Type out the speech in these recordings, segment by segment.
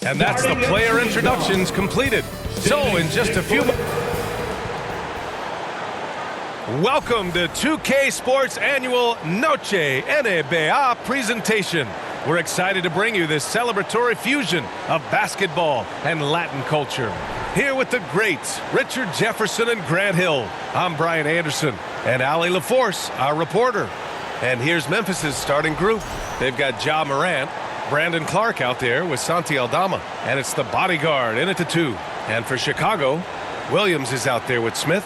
And that's the player introductions completed. So in just a few moments. Welcome to 2K Sports Annual Noche NBA presentation. We're excited to bring you this celebratory fusion of basketball and Latin culture. Here with the greats, Richard Jefferson and Grant Hill. I'm Brian Anderson, and Ali LaForce, our reporter. And here's Memphis's starting group. They've got Ja Morant, Brandon Clark out there with Santi Aldama, and it's the bodyguard in at the 2. And for Chicago, Williams is out there with Smith.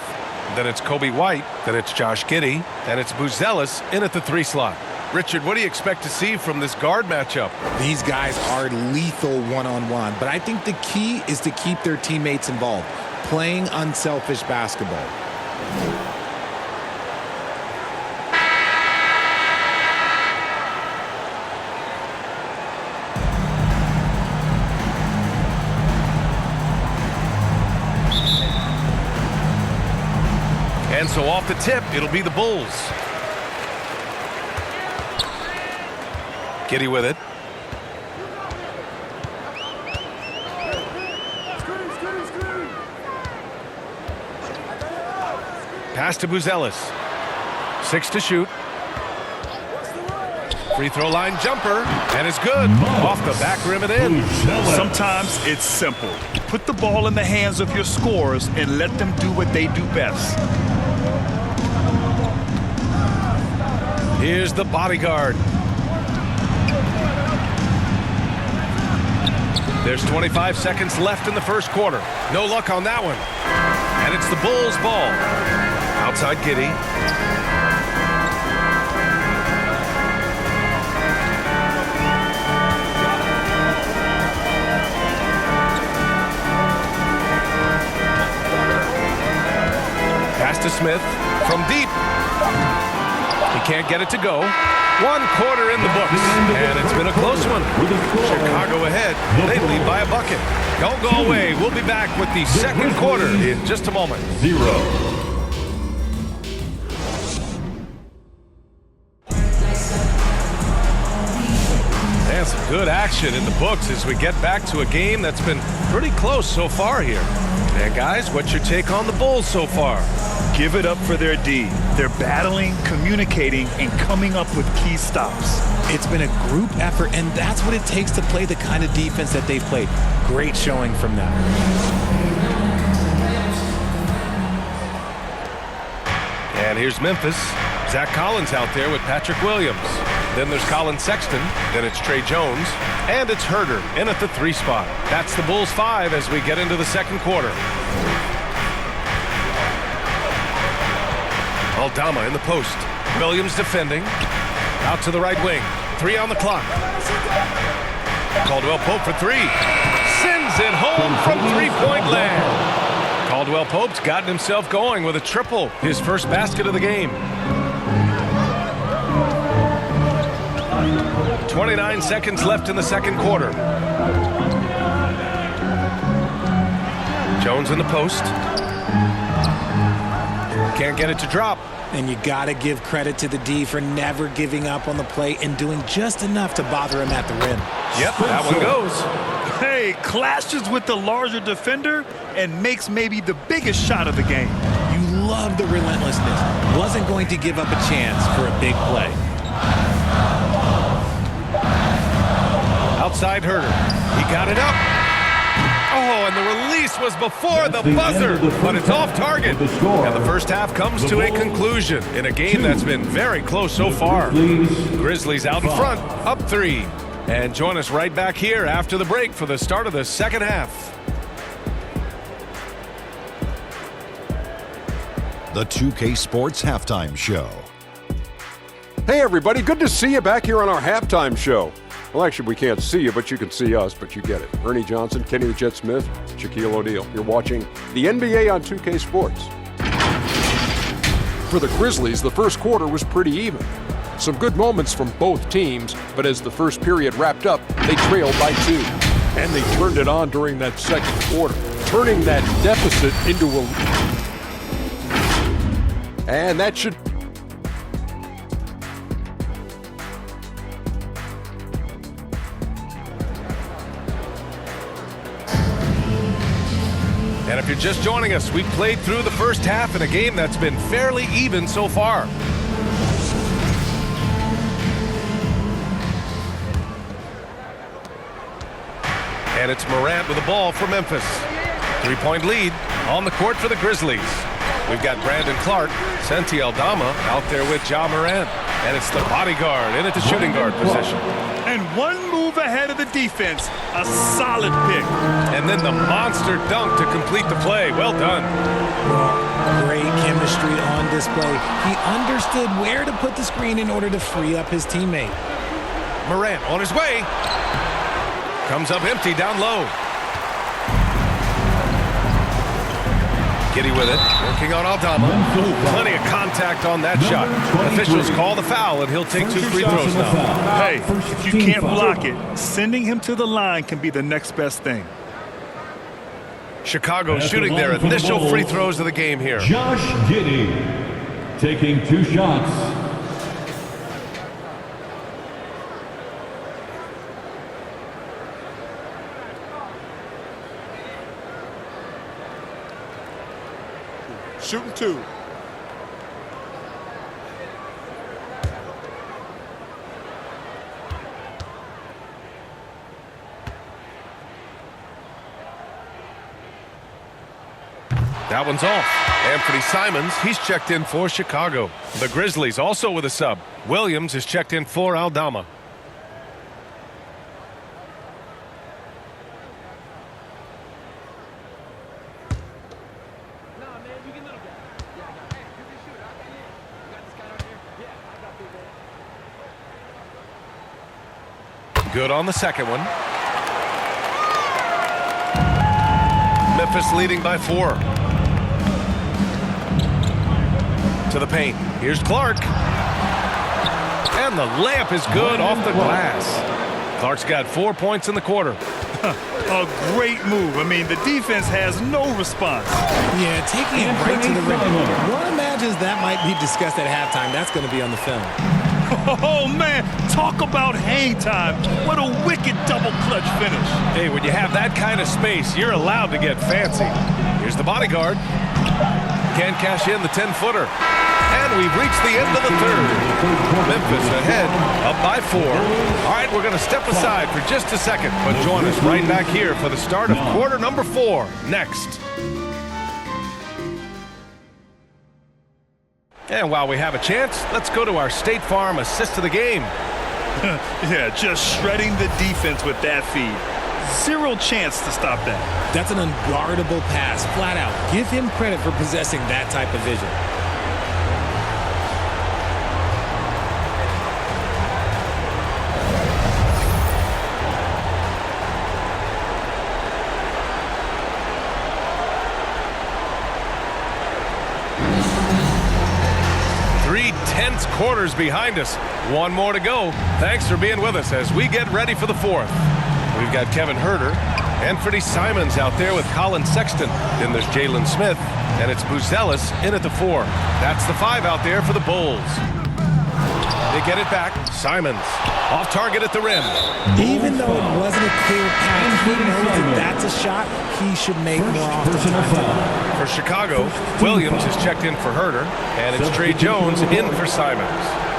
Then it's Kobe White, then it's Josh Giddey, and it's Buzelis in at the 3 slot. Richard, what do you expect to see from this guard matchup? These guys are lethal one-on-one, but I think the key is to keep their teammates involved, playing unselfish basketball. And so off the tip, it'll be the Bulls. Giddey with it. Pass to Buzelis. 6 to shoot. Free throw line jumper, and it's good. Off the back rim and in. Sometimes it's simple. Put the ball in the hands of your scorers and let them do what they do best. Here's the bodyguard. There's 25 seconds left in the first quarter. No luck on that one. And it's the Bulls' ball. Outside Giddey. Pass to Smith from deep. He can't get it to go. 1 quarter in the books, and it's been a close one. Chicago ahead. They lead by a bucket. Don't go away. We'll be back with the second quarter in just a moment. 0. And some good action in the books as we get back to a game that's been pretty close so far here. And guys, what's your take on the Bulls so far? Give it up for their D. They're battling, communicating, and coming up with key stops. It's been a group effort, and that's what it takes to play the kind of defense that they've played. Great showing from them. And here's Memphis. Zach Collins out there with Patrick Williams. Then there's Colin Sexton. Then it's Trey Jones. And it's Herder in at the 3 spot. That's the Bulls 5 as we get into the second quarter. Aldama in the post. Williams defending. Out to the right wing. 3 on the clock. Caldwell Pope for 3. Sends it home from 3-point land. Caldwell Pope's gotten himself going with a triple. His first basket of the game. 29 seconds left in the second quarter. Jones in the post. Can't get it to drop. And you got to give credit to the D for never giving up on the play and doing just enough to bother him at the rim. Yep, that one goes. Hey, clashes with the larger defender and makes maybe the biggest shot of the game. You love the relentlessness. Wasn't going to give up a chance for a big play. Outside Herder. He got it up. Oh, and the release was before the buzzer, but it's off target. And the first half comes to a conclusion in a game that's been very close so far. Grizzlies out in front, up 3. And join us right back here after the break for the start of the second half. The 2K Sports Halftime Show. Hey everybody, good to see you back here on our halftime show. Well, actually, we can't see you, but you can see us, but you get it. Ernie Johnson, Kenny the Jet Smith, Shaquille O'Neal. You're watching the NBA on 2K Sports. For the Grizzlies, the first quarter was pretty even. Some good moments from both teams, but as the first period wrapped up, they trailed by 2. And they turned it on during that second quarter, turning that deficit into a... And that should... And if you're just joining us, we've played through the first half in a game that's been fairly even so far. And it's Morant with the ball for Memphis. 3-point lead on the court for the Grizzlies. We've got Brandon Clark, Santi Aldama out there with Ja Morant. And it's the bodyguard in at the shooting guard position. And one move ahead of the defense. A solid pick. And then the monster dunk to complete the play. Well done. Great chemistry on display. He understood where to put the screen in order to free up his teammate. Morant on his way. Comes up empty down low. Giddey with it, working on Aldama. Plenty of contact on that shot. Officials call the foul, and he'll take 2 free throws now. Hey, if you can't block it, sending him to the line can be the next best thing. Chicago shooting their initial free throws of the game here. Josh Giddey taking 2 shots. Shooting 2. That one's off. Anthony Simons, he's checked in for Chicago. The Grizzlies also with a sub. Williams is checked in for Aldama. Good on the second one. Memphis leading by 4. To the paint. Here's Clark. And the layup is good off the glass. Clark's got 4 points in the quarter. A great move. I mean, the defense has no response. Yeah, taking it right to the rim. One imagines that might be discussed at halftime. That's going to be on the film. Oh, man, talk about hang time. What a wicked double clutch finish. Hey, when you have that kind of space, you're allowed to get fancy. Here's the bodyguard. Can't cash in the 10-footer. And we've reached the end of the third. Memphis ahead, up by 4. All right, we're going to step aside for just a second, but join us right back here for the start of quarter number 4 next. And while we have a chance, let's go to our State Farm assist of the game. Yeah, just shredding the defense with that feed. 0 chance to stop that. That's an unguardable pass, flat out. Give him credit for possessing that type of vision. Tense quarters behind us. 1 more to go. Thanks for being with us as we get ready for the 4th. We've got Kevin Herter, Anthony Simons out there with Colin Sexton. Then there's Jalen Smith, and it's Buzelis in at the 4. That's the 5 out there for the Bulls. They get it back. Simons off target at the rim. Even though it wasn't a clear pass, he knows that that's a shot he should make more often. For Chicago, Williams is checked in for Herter, and it's Trey Jones in for Simons.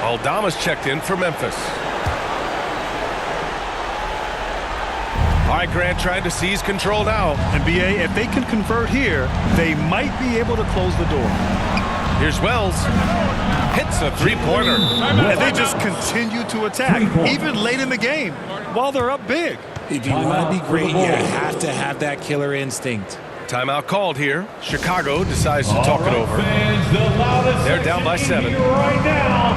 Aldama's checked in for Memphis. All right, Grant trying to seize control now. And BA, if they can convert here, they might be able to close the door. Here's Wells. Hits a 3-pointer. And they just continue to attack, even late in the game, while they're up big. If you want to be great, you have to have that killer instinct. Timeout called here. Chicago decides to talk it over. They're down by 7.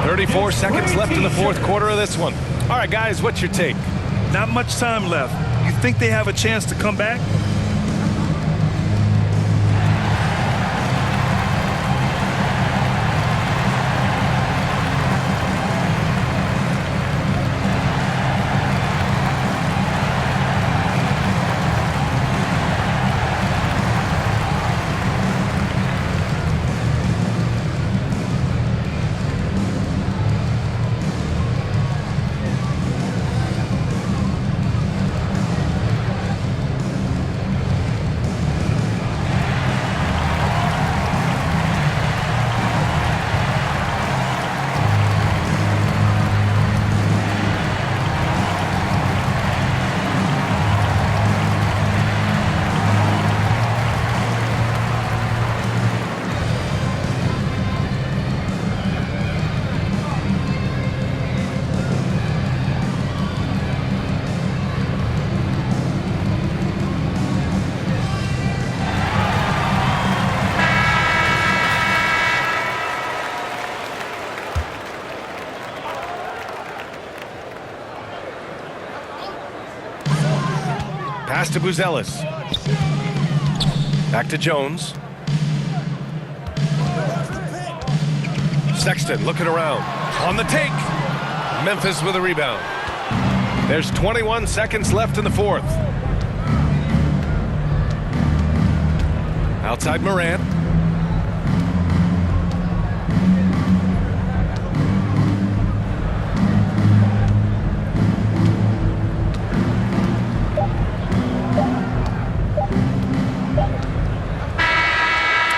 34 seconds left in the 4th quarter of this one. All right, guys, what's your take? Not much time left. You think they have a chance to come back? Pass to Buzelis. Back to Jones. Sexton looking around. On the take. Memphis with a rebound. There's 21 seconds left in the fourth. Outside Morant.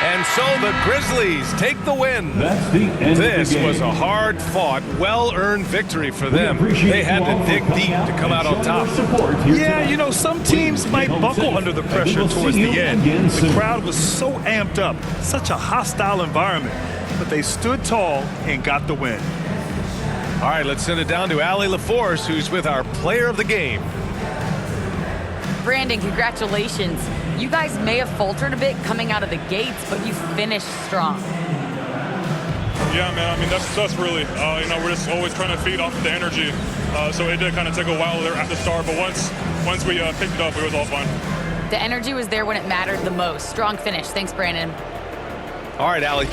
And so the Grizzlies take the win. That's the end This of the game. was a hard-fought, well-earned victory for them. They had to dig deep to come out on top. Yeah, you know, some teams might buckle under the pressure towards the end. The crowd was so amped up, such a hostile environment, but they stood tall and got the win. All right, let's send it down to Allie LaForce, who's with our player of the game. Brandon, congratulations. You guys may have faltered a bit coming out of the gates, but you finished strong. Yeah, man, I mean, that's really, you know, we're just always trying to feed off the energy. So it did kind of take a while there at the start, but once we picked it up, it was all fine. The energy was there when it mattered the most. Strong finish. Thanks, Brandon. All right, Allie.